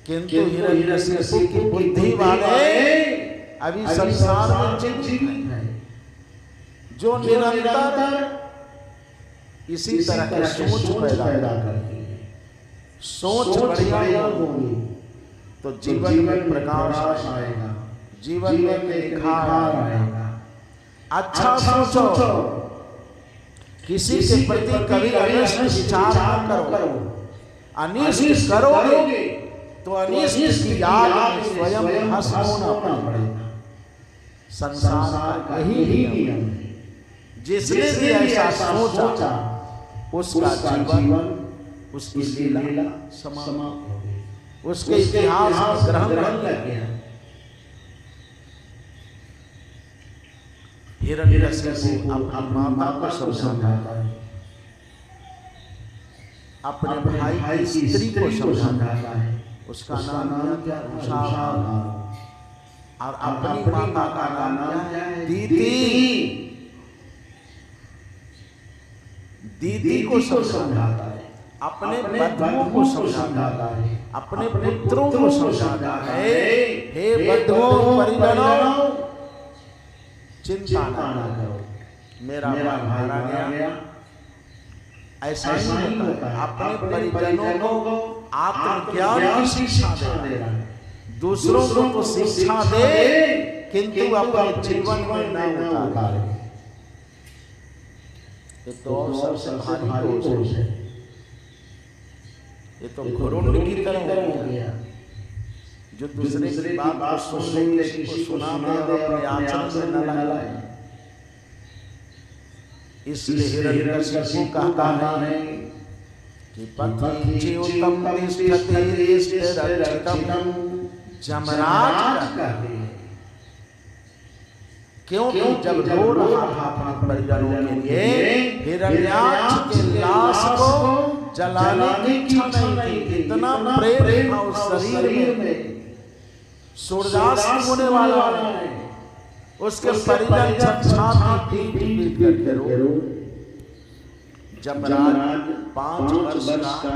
किंतु हिरण्यकशिपु की बुद्धि वाले अभी संसार में जीवित हैं, जो निरंतर इसी तरह के सोच पैदा करती है। सोच बढ़िया होगी तो जीवन में प्रकाश आएगा, जीवन में निखार आएगा। अच्छा सोचो, किसी के प्रति कभी अनिष्ट विचार न करो। अनिष्ट करोगे तो अनिष्ट की याद में स्वयं हंस होना पड़ेगा। संसार का यही नियम है। जिसने भी ऐसा सोचा उसका जीवन, उसकी लीला समाप्त हो गई, उसके इतिहास में ग्रहण लग गया। हिरण्यकशिपु अपनी माता को समझाता है, अपने भाई की स्त्री को समझाता है, उसका नाम क्या? उषा, और अपनी माता का नाम क्या है? दीदी। दीदी को समझाता है, अपने बंधुओं को समझाता है, अपने पुत्रों को समझाता है, हे बंधुओं परिजनों, चिंता ना करो, मेरा भाई मारा गया। ऐसा नहीं होता है। अपने परिजनों को आत्मज्ञान की शिक्षा दे रहा है, दूसरों को तो शिक्षा दे किंतु अपने जीवन में न उतारे। ये तो सबसे भारी दोष है। ये तो घुरुंड की तरह हो गया, जो दूसरे की बात को सुन ले, किसी को सुना दे और अपने आचरण से न लाए। इसलिए हिरण्यकशिपु कहता है कि पति च्युतम तिष्ठति स्थिरचितम जमराज कहते हैं, क्योंकि जब रो रहा था अपने परिजनों के लिए, हिरण्याक्ष के लाश को जलाने की इच्छा नहीं थी। इतना प्रेम था उस शरीर में, सूर्यास्त होने वाला है। उसके परिजन छाती पीट करके रो। जमराज 5 वर्ष का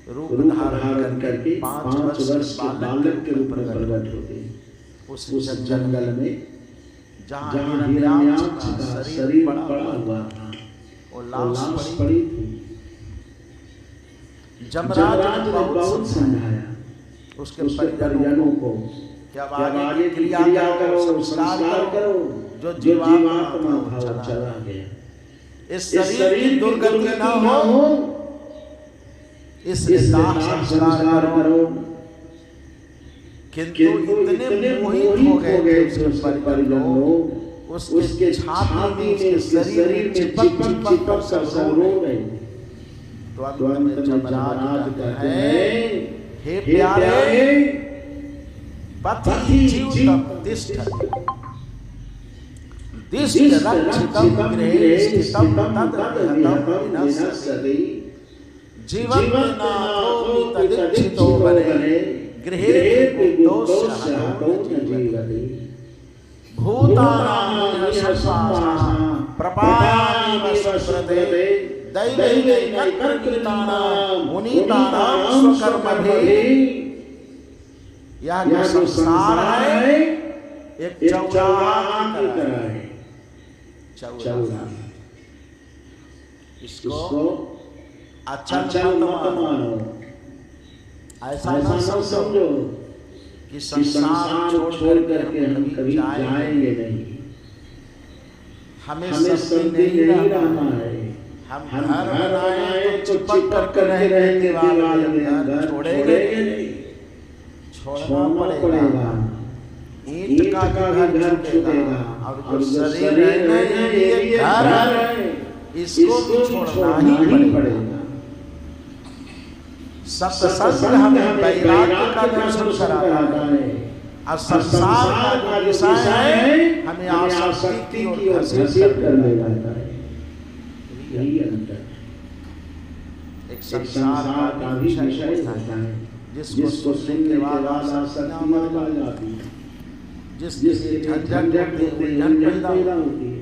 रूप धारण करके 5 वर्ष बालक के रूप में प्रकट होते हैं उस जंगल में, जहाँ हिरण्याक्ष का शरीर पड़ा हुआ था और लाश पड़ी थी। जमराज ने बहुत समझाया उसके परिजनों को, क्या आगे क्रिया करो, संस्कार करो, जो जीवात्मा भाव चला गया। इस शरीर की दुर्गति ना हो, इसलिए संस्कार करो। किंतु इतने मोहित हो गए उसके परिजन लोग, उसके छाती में, उसके शरीर में चिपक कर रो रहे। तो अंत में जमराज कहते हैं, हे प्यारे पति च्युतम तिष्ठति रक्षितम गृहे स्थितम तद्विहतम विनश्यति जीवन्नाथो तदीक्षितो वने गृहे गुप्तो जीवति भूतानां संपाः प्रपायामि वसुप्रते दैवैककृतानां मुनीतानां स्वकर्मभिः। यह जो संसार है एक चौराहा की तरह है। चौराहा इसको अच्छा मत मानो, ऐसा न समझो कि संसार छोड़ करके हम कभी जाएंगे नहीं। हमें संगी नहीं रहना है। हम घर बनाए तो चिपक कर रहने वाले घर छोड़ेंगे नहीं, छोड़ना पड़ेगा। ईंट का घर छूटेगा और जो शरीर रहने ये घर है, इसको भी छोड़ना ही पड़ेगा। सत्संग हमें वैराग्य का दर्शन कराता है और संसार का जो विषय है हमें आसक्ति की ओर घसीट कर ले जाता है। यही अंतर है। एक संसार का भी विषय होता है जिसको सुनने के बाद आसक्ति बढ़ जाती है, जिसके लिए झंझट उलझन पैदा होती है।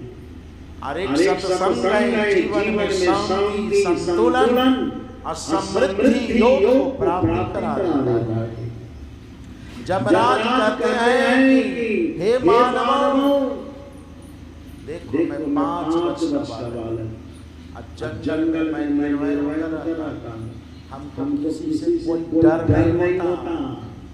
और एक सत्संग है जीवन में शांति, संतुलन और समृद्धि योग को प्राप्त करा देता है। जमराज कहते हैं कि हे मानव, देखो मैं 5 वर्ष का बालक, जंगल में मैं निर्भय रहता, हमको किसी से कोई डर नहीं होता,